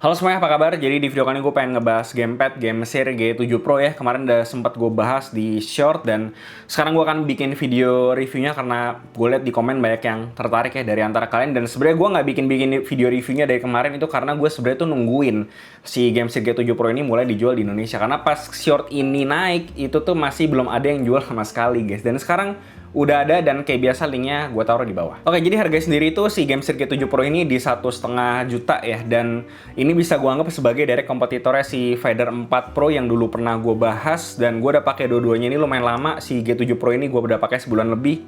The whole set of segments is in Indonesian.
Halo semuanya, apa kabar? Jadi di video kali ini gue pengen ngebahas gamepad game seri G7 Pro ya. Kemarin udah sempat gue bahas di short dan sekarang gue akan bikin video reviewnya karena gue liat di komen banyak yang tertarik ya dari antara kalian. Dan sebenarnya gue nggak bikin video reviewnya dari kemarin itu karena gue sebenarnya tuh nungguin si game seri G7 Pro ini mulai dijual di Indonesia. Karena pas short ini naik itu tuh masih belum ada yang jual sama sekali guys. Dan sekarang udah ada dan kayak biasa linknya gue taruh di bawah. Oke, jadi harga sendiri itu si game seri G7 Pro ini di 1,5 juta ya, dan ini bisa gue anggap sebagai direct kompetitornya si Vader 4 Pro yang dulu pernah gue bahas, dan gue udah pakai dua-duanya ini lumayan lama. Si G7 Pro ini gue udah pakai sebulan lebih.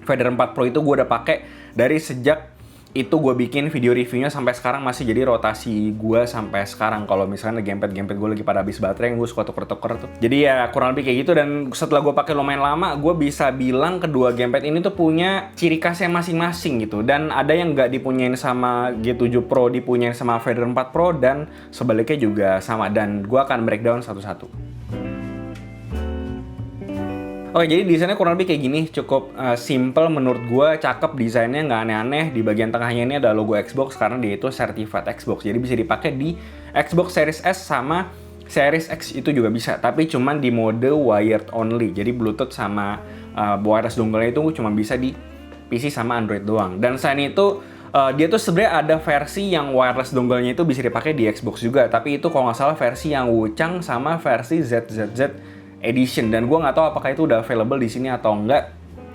Vader 4 Pro itu gue udah pakai dari sejak itu gue bikin video reviewnya sampai sekarang, masih jadi rotasi gue sampai sekarang. Kalau misalnya gamepad gue lagi pada habis baterai, yang gue suka tuker-tuker tuh. Jadi ya kurang lebih kayak gitu. Dan setelah gue pakai lumayan lama, gue bisa bilang kedua gamepad ini tuh punya ciri khasnya masing-masing gitu. Dan ada yang nggak dipunyain sama G7 Pro, dipunyain sama Vader 4 Pro, dan sebaliknya juga sama. Dan gue akan breakdown satu-satu. Oke, jadi desainnya kurang lebih kayak gini, cukup simple menurut gue, cakep desainnya, nggak aneh-aneh. Di bagian tengahnya ini ada logo Xbox karena dia itu certified Xbox, jadi bisa dipakai di Xbox Series S sama Series X itu juga bisa, tapi cuman di mode wired only, jadi Bluetooth sama wireless dongle-nya itu cuma bisa di PC sama Android doang. Dan selain itu dia tuh sebenarnya ada versi yang wireless dongle-nya itu bisa dipakai di Xbox juga, tapi itu kalau nggak salah versi yang Wuchang sama versi ZZZ Edition, dan gue nggak tahu apakah itu udah available di sini atau enggak.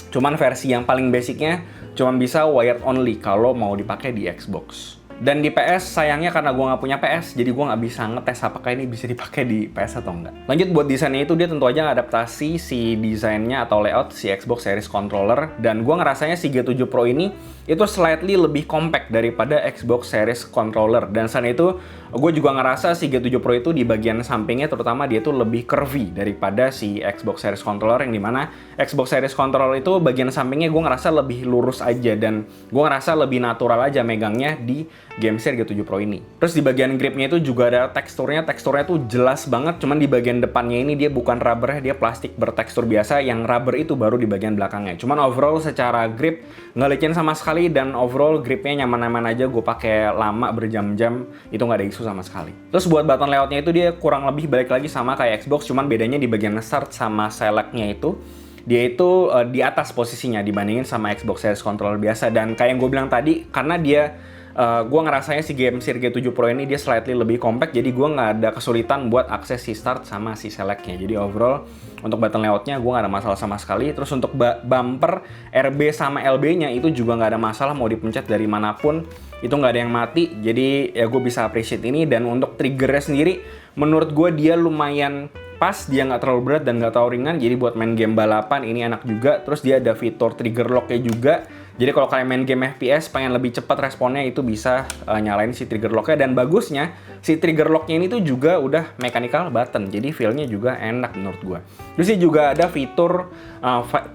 Cuman versi yang paling basicnya cuman bisa wired only kalau mau dipakai di Xbox. Dan di PS sayangnya karena gue nggak punya PS, jadi gue nggak bisa ngetes apakah ini bisa dipakai di PS atau enggak. Lanjut, buat desainnya itu dia tentu aja adaptasi si desainnya atau layout si Xbox Series Controller, dan gue ngerasanya si G7 Pro ini itu slightly lebih compact daripada Xbox Series Controller. Dan selain itu gue juga ngerasa si G7 Pro itu di bagian sampingnya terutama dia tuh lebih curvy daripada si Xbox Series Controller, yang dimana Xbox Series Controller itu bagian sampingnya gue ngerasa lebih lurus aja, dan gue ngerasa lebih natural aja megangnya di game seri G7 Pro ini. Terus di bagian gripnya itu juga ada teksturnya tuh jelas banget, cuman di bagian depannya ini dia bukan rubber, dia plastik bertekstur biasa, yang rubber itu baru di bagian belakangnya. Cuman overall secara grip nggak licin sama sekali, dan overall gripnya nyaman-nyaman aja, gue pakai lama berjam-jam itu nggak ada isu sama sekali. Terus buat button layoutnya itu dia kurang lebih balik lagi sama kayak Xbox, cuman bedanya di bagian start sama select-nya itu dia itu di atas posisinya dibandingin sama Xbox Series Controller biasa. Dan kayak yang gue bilang tadi, karena dia gue ngerasanya si game seri G7 Pro ini dia slightly lebih compact, jadi gue nggak ada kesulitan buat akses si start sama si select-nya. Jadi overall untuk button layoutnya gue nggak ada masalah sama sekali. Terus untuk bumper RB sama LB-nya itu juga nggak ada masalah, mau dipencet dari manapun itu nggak ada yang mati. Jadi ya gue bisa appreciate ini. Dan untuk triggernya sendiri menurut gue dia lumayan pas, dia nggak terlalu berat dan nggak terlalu ringan, jadi buat main game balapan ini enak juga. Terus dia ada fitur trigger lock-nya juga, jadi kalau kalian main game FPS pengen lebih cepat responnya itu bisa nyalain si trigger lock-nya. Dan bagusnya si trigger lock-nya ini tuh juga udah mechanical button, jadi feel-nya juga enak menurut gua. Terus dia juga ada fitur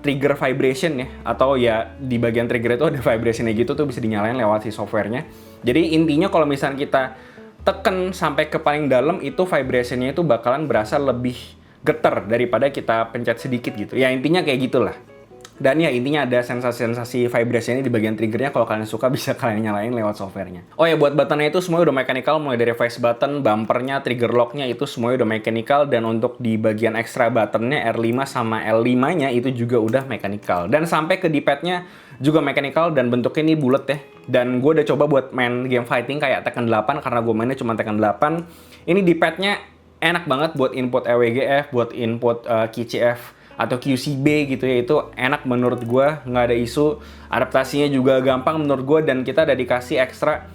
trigger vibration ya, atau ya di bagian trigger itu ada vibration-nya gitu tuh, bisa dinyalain lewat si software-nya. Jadi intinya kalau misalnya kita tekan sampai ke paling dalam itu vibration-nya itu bakalan berasa lebih getar daripada kita pencet sedikit gitu. Ya intinya kayak gitulah. Dan ya intinya ada sensasi-sensasi vibration-nya di bagian triggernya, kalau kalian suka bisa kalian nyalain lewat software-nya. Oh ya, buat button-nya itu semuanya udah mechanical, mulai dari face button, bumpernya, trigger lock-nya itu semuanya udah mechanical. Dan untuk di bagian extra button-nya R5 sama L5-nya itu juga udah mechanical. Dan sampai ke D-pad-nya juga mechanical dan bentuknya ini bulat ya. Dan gue udah coba buat main game fighting kayak Tekken 8 karena gue mainnya cuma Tekken 8. Ini D-pad-nya enak banget buat input EWGF, buat input QCF atau QCB gitu ya, itu enak menurut gue, nggak ada isu. Adaptasinya juga gampang menurut gue, dan kita ada dikasih ekstra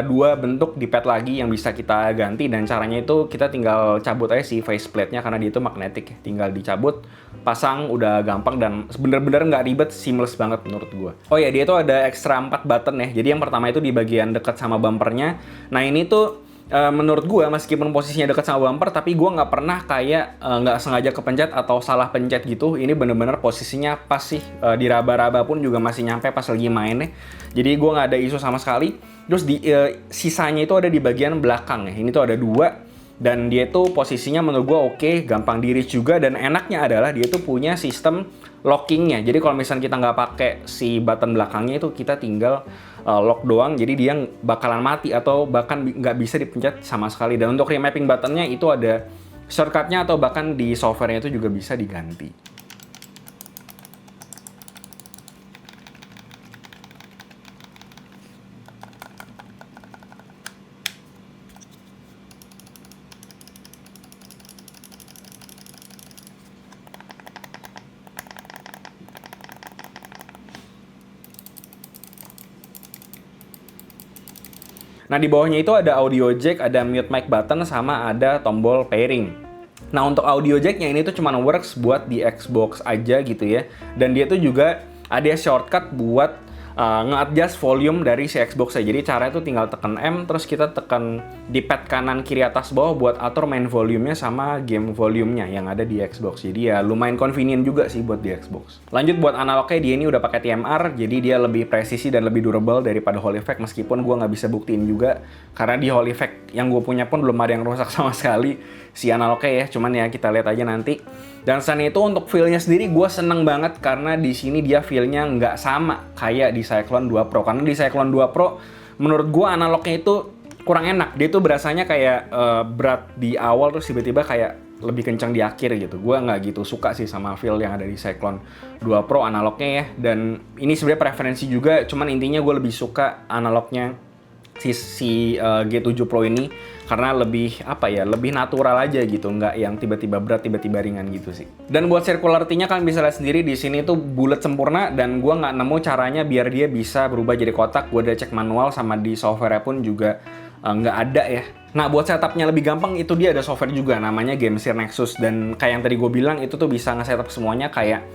dua bentuk D-pad lagi yang bisa kita ganti. Dan caranya itu kita tinggal cabut aja si faceplate-nya karena dia itu magnetik ya. Tinggal dicabut, pasang, udah gampang dan bener-bener nggak ribet, seamless banget menurut gue. Oh ya, dia itu ada ekstra 4 button ya. Jadi yang pertama itu di bagian dekat sama bumpernya. Nah ini tuh menurut gue meskipun posisinya dekat sama bumper, tapi gue nggak pernah kayak nggak sengaja kepencet atau salah pencet gitu. Ini bener-bener posisinya pas sih, di raba-raba pun juga masih nyampe pas lagi mainnya. Jadi gue nggak ada isu sama sekali. Terus di sisanya itu ada di bagian belakang ya. Ini tuh ada 2. Dan dia tuh posisinya menurut gue oke, gampang di reach juga. Dan enaknya adalah dia tuh punya sistem lockingnya. Jadi kalau misalnya kita nggak pakai si button belakangnya itu, kita tinggal lock doang, jadi dia bakalan mati atau bahkan nggak bisa dipencet sama sekali. Dan untuk remapping buttonnya itu ada shortcutnya atau bahkan di softwarenya itu juga bisa diganti. Nah, di bawahnya itu ada audio jack, ada mute mic button, sama ada tombol pairing. Nah, untuk audio jacknya ini tuh cuma works buat di Xbox aja gitu ya. Dan dia tuh juga ada shortcut buat nge-adjust volume dari si Xbox aja. Jadi caranya tuh tinggal tekan M, terus kita tekan di pad kanan kiri atas bawah buat atur main volumenya sama game volumenya yang ada di Xbox. Jadi ya lumayan convenient juga sih buat di Xbox. Lanjut buat analognya, dia ini udah pakai TMR, jadi dia lebih presisi dan lebih durable daripada Hall Effect, meskipun gue nggak bisa buktiin juga karena di Hall Effect yang gue punya pun belum ada yang rusak sama sekali si analognya ya. Cuman ya kita lihat aja nanti. Dan selain itu untuk feel-nya sendiri gue seneng banget karena di sini dia feel-nya nggak sama kayak di Cyclone 2 Pro. Karena di Cyclone 2 Pro menurut gue analognya itu kurang enak. Dia tuh berasanya kayak berat di awal terus tiba-tiba kayak lebih kencang di akhir gitu. Gue nggak gitu suka sih sama feel yang ada di Cyclone 2 Pro analognya ya. Dan ini sebenarnya preferensi juga, cuman intinya gue lebih suka analognya si G7 Pro ini karena lebih lebih natural aja gitu, nggak yang tiba-tiba berat tiba-tiba ringan gitu sih. Dan buat circularity-nya kalian bisa lihat sendiri di sini tuh bulat sempurna, dan gua nggak nemu caranya biar dia bisa berubah jadi kotak. Gua udah cek manual sama di software pun juga nggak ada ya. Nah, buat setupnya lebih gampang itu dia ada software juga namanya GameSir Nexus, dan kayak yang tadi gue bilang itu tuh bisa nge-setup semuanya kayak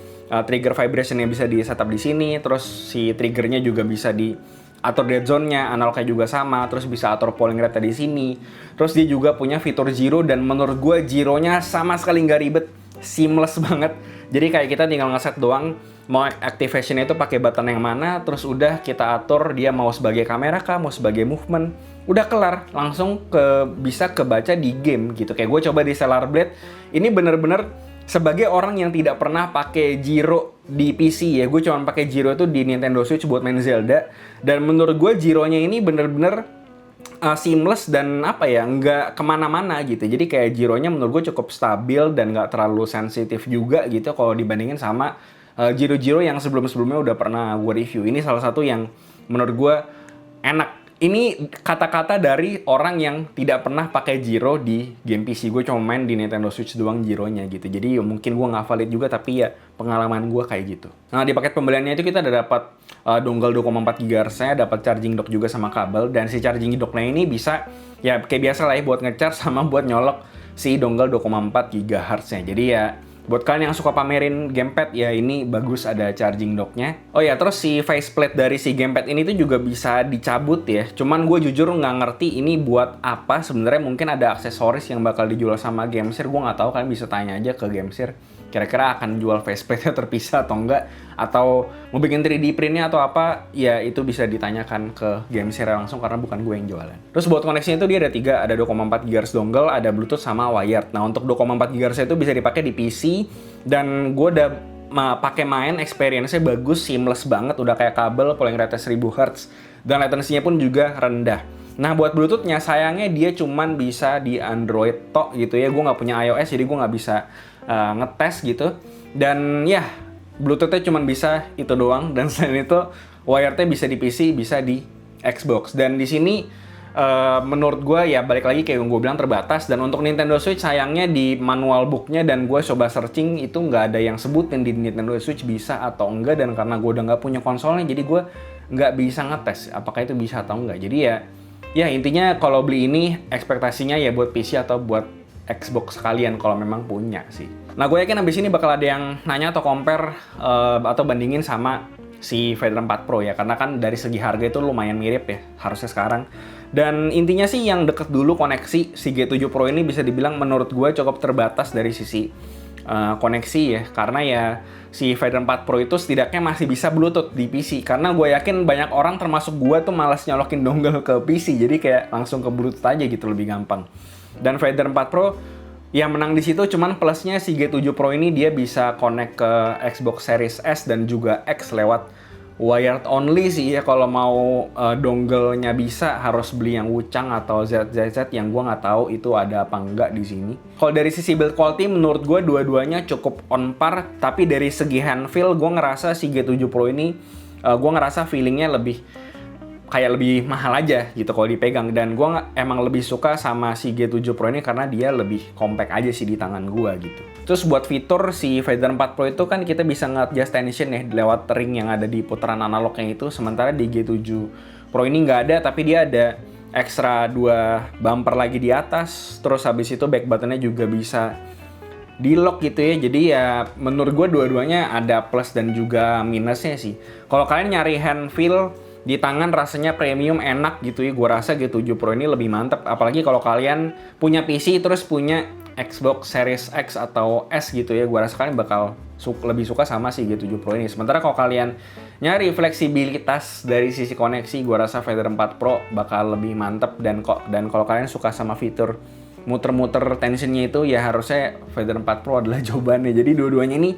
trigger vibration yang bisa di setup di sini, terus si triggernya juga bisa di atur dead zone-nya, analognya juga sama, terus bisa atur polling rate di sini. Terus dia juga punya fitur gyro, dan menurut gue gyronya sama sekali nggak ribet, seamless banget. Jadi kayak kita tinggal ngeset doang mau activation itu pakai button yang mana, terus udah kita atur dia mau sebagai kamera kah, mau sebagai movement, udah kelar, langsung bisa kebaca di game gitu. Kayak gue coba di Stellar Blade, ini bener-bener sebagai orang yang tidak pernah pakai gyro di PC ya, gue cuma pakai gyro itu di Nintendo Switch buat main Zelda, dan menurut gue gyronya ini bener-bener seamless dan nggak kemana-mana gitu. Jadi kayak gyronya menurut gue cukup stabil dan nggak terlalu sensitif juga gitu kalau dibandingin sama gyro-gyro yang sebelum-sebelumnya udah pernah gue review. Ini salah satu yang menurut gue enak. Ini kata-kata dari orang yang tidak pernah pakai gyro di game PC. Gue cuma main di Nintendo Switch doang gyronya gitu. Jadi mungkin gue nggak valid juga, tapi ya pengalaman gue kayak gitu. Nah, di paket pembeliannya itu kita ada dapat dongle 2,4 GHz-nya, dapat charging dock juga sama kabel. Dan si charging dock-nya ini bisa ya kayak biasa lah ya buat nge-charge sama buat nyolok si dongle 2,4 GHz-nya. Jadi ya buat kalian yang suka pamerin gamepad ya ini bagus ada charging dock-nya. Oh ya, terus si faceplate dari si gamepad ini tuh juga bisa dicabut ya. Cuman gue jujur nggak ngerti ini buat apa. Sebenarnya mungkin ada aksesoris yang bakal dijual sama GameSir. Gue nggak tahu, kalian bisa tanya aja ke GameSir. Kira-kira akan jual faceplate-nya terpisah atau enggak, atau mau bikin 3D print-nya atau apa, ya itu bisa ditanyakan ke GameSir langsung karena bukan gue yang jualan. Terus buat koneksinya itu dia ada 3, ada 2,4 GHz dongle, ada Bluetooth sama wired. Nah, untuk 2,4 GHz itu bisa dipakai di PC, dan gue udah pakai main, experience-nya bagus, seamless banget, udah kayak kabel, polling rate 1000 Hz, dan latency-nya pun juga rendah. Nah, buat Bluetooth-nya sayangnya dia cuman bisa di Android tok gitu ya. Gue nggak punya iOS, jadi gue nggak bisa ngetes gitu. Dan ya, Bluetooth-nya cuman bisa itu doang. Dan selain itu, wired-nya bisa di PC, bisa di Xbox. Dan di sini menurut gue ya balik lagi kayak yang gue bilang terbatas. Dan untuk Nintendo Switch sayangnya di manual book-nya dan gue coba searching itu nggak ada yang sebutin di Nintendo Switch bisa atau enggak. Dan karena gue udah nggak punya konsolnya, jadi gue nggak bisa ngetes apakah itu bisa atau enggak. Jadi ya intinya kalau beli ini ekspektasinya ya buat PC atau buat Xbox sekalian kalau memang punya sih. Nah, gue yakin abis ini bakal ada yang nanya atau compare atau bandingin sama si Vader 4 Pro ya, karena kan dari segi harga itu lumayan mirip ya harusnya sekarang. Dan intinya sih yang deket dulu koneksi si G7 Pro ini bisa dibilang menurut gue cukup terbatas dari sisi koneksi ya, karena ya si Vader 4 Pro itu setidaknya masih bisa Bluetooth di PC, karena gue yakin banyak orang termasuk gue tuh malas nyolokin dongle ke PC, jadi kayak langsung ke Bluetooth aja gitu, lebih gampang. Dan Vader 4 Pro yang menang di situ, cuman plusnya si G7 Pro ini dia bisa connect ke Xbox Series S dan juga X lewat wired only sih ya, kalau mau dongle-nya bisa harus beli yang Wuchang atau ZZZ yang gue nggak tahu itu ada apa enggak di sini. Kalau dari sisi build quality menurut gue dua-duanya cukup on par, tapi dari segi hand feel gue ngerasa si G7 Pro ini gue ngerasa feelingnya kayak lebih mahal aja gitu kalau dipegang, dan gue emang lebih suka sama si G7 Pro ini karena dia lebih compact aja sih di tangan gue gitu. Terus buat fitur si Vader 4 Pro itu kan kita bisa nge-adjust tension ya lewat ring yang ada di putaran analognya itu, sementara di G7 Pro ini nggak ada, tapi dia ada ekstra 2 bumper lagi di atas, terus habis itu back buttonnya juga bisa di lock gitu ya. Jadi ya menurut gue dua-duanya ada plus dan juga minusnya sih. Kalau kalian nyari hand feel di tangan rasanya premium enak gitu ya, gue rasa G7 Pro ini lebih mantep. Apalagi kalau kalian punya PC terus punya Xbox Series X atau S gitu ya, gue rasa kalian bakal lebih suka sama si G7 Pro ini. Sementara kalau kalian nyari fleksibilitas dari sisi koneksi, gue rasa Vader 4 Pro bakal lebih mantep. Dan kalau kalian suka sama fitur muter-muter tensionnya itu, ya harusnya Vader 4 Pro adalah jawabannya. Jadi dua-duanya ini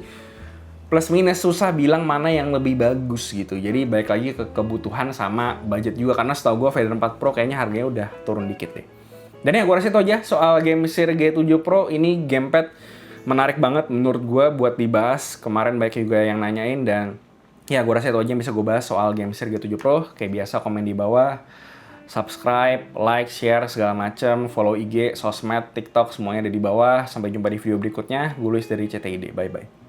plus minus, susah bilang mana yang lebih bagus gitu. Jadi balik lagi ke kebutuhan sama budget juga, karena setahu gue Vader 4 Pro kayaknya harganya udah turun dikit deh. Dan ya gue rasa itu aja soal GameSir G7 Pro. Ini gamepad menarik banget menurut gue buat dibahas. Kemarin banyak juga yang nanyain, dan ya gue rasa itu aja yang bisa gue bahas soal GameSir G7 Pro. Kayak biasa komen di bawah, subscribe, like, share, segala macam, follow IG, sosmed, TikTok, semuanya ada di bawah. Sampai jumpa di video berikutnya. Gue Luis dari CTID. Bye-bye.